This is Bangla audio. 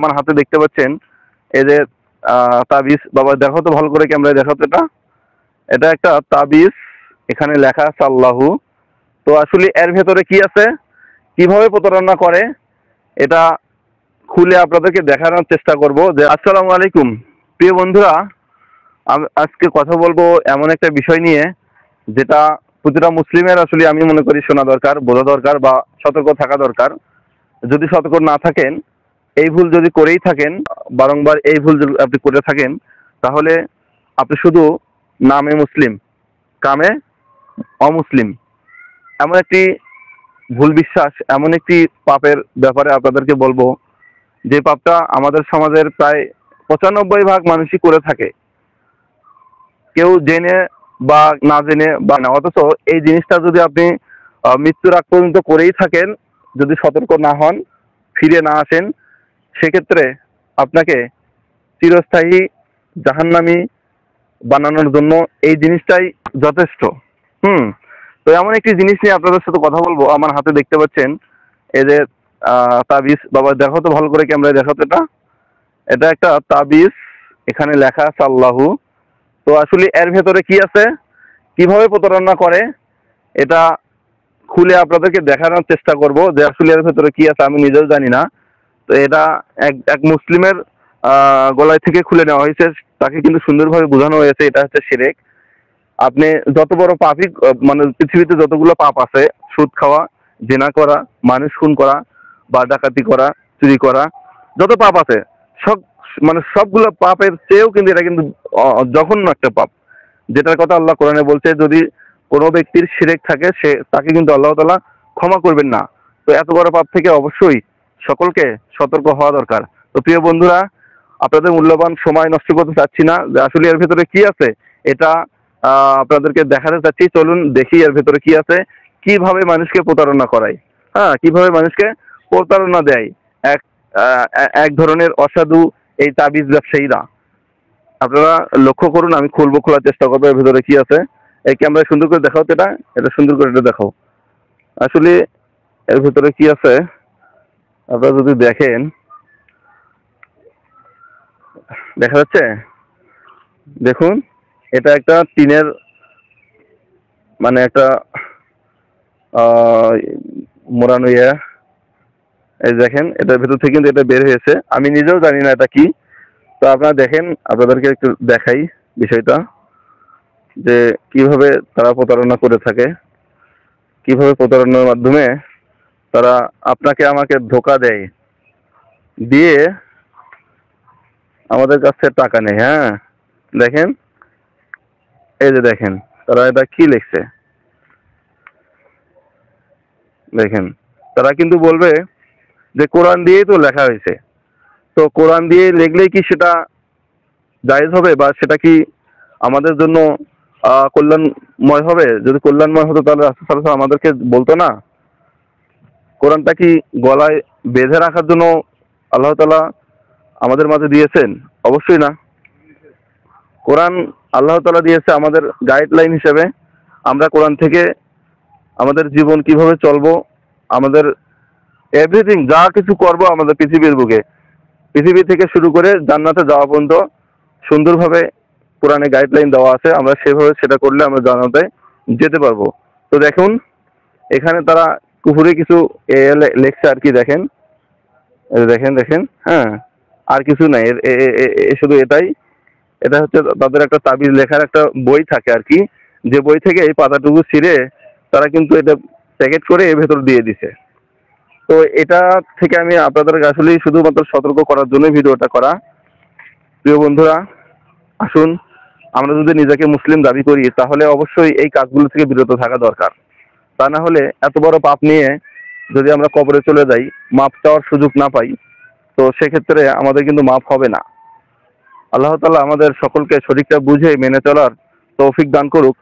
আমার হাতে দেখতে পাচ্ছেন এই যে তাবিজ। বাবা দেখো তো ভালো করে, ক্যামেরায় দেখো তো। এটা এটা একটা তাবিজ, এখানে লেখা আছে আল্লাহু। তো আসলে এর ভেতরে কি আছে, কিভাবে প্রতারণা করে, এটা খুলে আপনাদেরকে দেখানোর চেষ্টা করব। যে আসসালামু আলাইকুম প্রিয় বন্ধুরা, আজকে কথা বলবো এমন একটা বিষয় নিয়ে যেটা প্রতিটা মুসলিমের আসলে আমি মনে করি শোনা দরকার, বোঝা দরকার, বা সতর্ক থাকা দরকার। যদি সতর্ক না থাকেন, এই ভুল যদি করেই থাকেন, বারংবার এই ভুল যদি আপনি করে থাকেন, তাহলে আপনি শুধু নামে মুসলিম, কামে অমুসলিম। এমন একটি ভুল বিশ্বাস, এমন একটি পাপের ব্যাপারে আপনাদেরকে বলবো, যে পাপটা আমাদের সমাজের প্রায় 95% মানুষই করে থাকে, কেউ জেনে বা না জেনে বা না। অথচ এই জিনিসটা যদি আপনি মৃত্যুর আগ পর্যন্ত করেই থাকেন, যদি সতর্ক না হন, ফিরে না আসেন, সেক্ষেত্রে আপনাকে চিরস্থায়ী জাহান্নামী বানানোর জন্য এই জিনিসটাই যথেষ্ট। হুম। তো এমন একটি জিনিস নিয়ে আপনাদের সাথে কথা বলবো। আমার হাতে দেখতে পাচ্ছেন এই যে তাবিজ। বাবা দেখো তো ভালো করে, ক্যামেরায় দেখো তো। এটা এটা একটা তাবিজ, এখানে লেখা আছে আল্লাহু। তো আসলে এর ভেতরে কি আছে, কিভাবে প্রতারণা করে, এটা খুলে আপনাদেরকে দেখানোর চেষ্টা করব। যে আসলে এর ভেতরে কি আছে আমি নিজেও জানি না। তো এটা এক এক মুসলিমের গলায় থেকে খুলে নেওয়া হয়েছে। তাকে কিন্তু সুন্দরভাবে বোঝানো হয়েছে এটা হচ্ছে শিরক। আপনি যত বড় পাপই, মানে পৃথিবীতে যতগুলো পাপ আছে, সুদ খাওয়া, জেনা করা, মানুষ খুন করা, বা ডাকাতি করা, চুরি করা, যত পাপ আছে, সব মানে সবগুলো পাপের চেয়েও কিন্তু এটা কিন্তু জঘন্য একটা পাপ, যেটার কথা আল্লাহ কোরআনে বলছে। যদি কোনো ব্যক্তির শিরক থাকে, সে তাকে কিন্তু আল্লাহ তাআলা ক্ষমা করবেন না। তো এত বড় পাপ থেকে অবশ্যই সকলকে সতর্ক হওয়া দরকার। তো প্রিয় বন্ধুরা, আপনাদের মূল্যবান সময় নষ্ট করতে চাচ্ছি না। যে আসলে এর ভেতরে কি আছে, এটা আপনাদেরকে দেখাতে চাচ্ছি। চলুন দেখি এর ভেতরে কি আছে, কিভাবে মানুষকে প্রতারণা করায়। হ্যাঁ, কিভাবে মানুষকে প্রতারণা দেয় এক এক ধরনের অসাধু এই তাবিজ ব্যবসায়ীরা। আপনারা লক্ষ্য করুন, আমি খুলবো, খোলার চেষ্টা করবো এর ভেতরে কি আছে। এই ক্যামেরায় সুন্দর করে দেখাও তো। এটা এটা সুন্দর করে এটা দেখাও। আসলে এর ভেতরে কি আছে আপনারা যদি দেখেন, দেখা যাচ্ছে। দেখুন, এটা একটা টিনের, মানে একটা মোড়ানো ইয়ে। এই দেখেন, এটার ভেতর থেকে কিন্তু এটা বের হয়েছে। আমি নিজেও জানি না এটা কি। তো আপনারা দেখেন, আপনাদেরকে একটু দেখাই বিষয়টা, যে কিভাবে তারা প্রতারণা করে থাকে, কিভাবে প্রতারণার মাধ্যমে তারা আপনাকে আমাকে ধোকা দেয়, দিয়ে আমাদের কাছ থেকে টাকা নেয়। হ্যাঁ, দেখেন, এই যে দেখেন তারা এটা কি লিখছে। দেখেন, তারা কিন্তু বলবে যে কোরআন দিয়েই তো লেখা হয়েছে। তো কোরআন দিয়ে লিখলেই কি সেটা জায়েজ হবে, বা সেটা কি আমাদের জন্য কল্যাণময় হবে? যদি কল্যাণময় হতো তাহলে রাসূল সাল্লাল্লাহু আলাইহি ওয়াসাল্লাম আমাদেরকে বলতো না? কোরআনটা কি গলায় বেঁধে রাখার জন্য আল্লাহ তাআলা আমাদের মাঝে দিয়েছেন? অবশ্যই না। কোরআন আল্লাহ তাআলা দিয়েছে আমাদের গাইডলাইন হিসেবে। আমরা কোরআন থেকে আমাদের জীবন কিভাবে চলবো, আমাদের এভরিথিং যা কিছু করব আমাদের পৃথিবীর বুকে, পৃথিবী থেকে শুরু করে জান্নাতে যাওয়া পর্যন্ত সুন্দরভাবে কোরআনে গাইডলাইন দেওয়া আছে। আমরা সেভাবে সেটা করলে আমরা জান্নাতে যেতে পারবো। তো দেখুন, এখানে তারা কুফুরি কিছু লেখছে আর কি। দেখেন, দেখেন দেখেন। হ্যাঁ, আর কিছু নাই, শুধু এটাই। এটা হচ্ছে তাদের একটা তাবিজ লেখার একটা বই থাকে আর কি, যে বই থেকে এই পাতাটুকু ছিঁড়ে তারা কিন্তু এটা প্যাকেট করে এর ভেতর দিয়ে দিছে। তো এটা থেকে আমি আপনাদের আসলে শুধুমাত্র সতর্ক করার জন্য ভিডিওটা করা। প্রিয় বন্ধুরা, আসুন আমরা যদি নিজেকে মুসলিম দাবি করি, তাহলে অবশ্যই এই কাজগুলো থেকে বিরত থাকা দরকার। তা না হলে এত বড় পাপ নিয়ে যদি আমরা কবরে চলে যাই, মাপ চাওয়ার সুযোগ না পাই, তো সেক্ষেত্রে আমাদের কিন্তু মাপ হবে না। আল্লাহ তাআলা আমাদের সকলকে সঠিকটা বুঝে মেনে চলার তৌফিক দান করুক।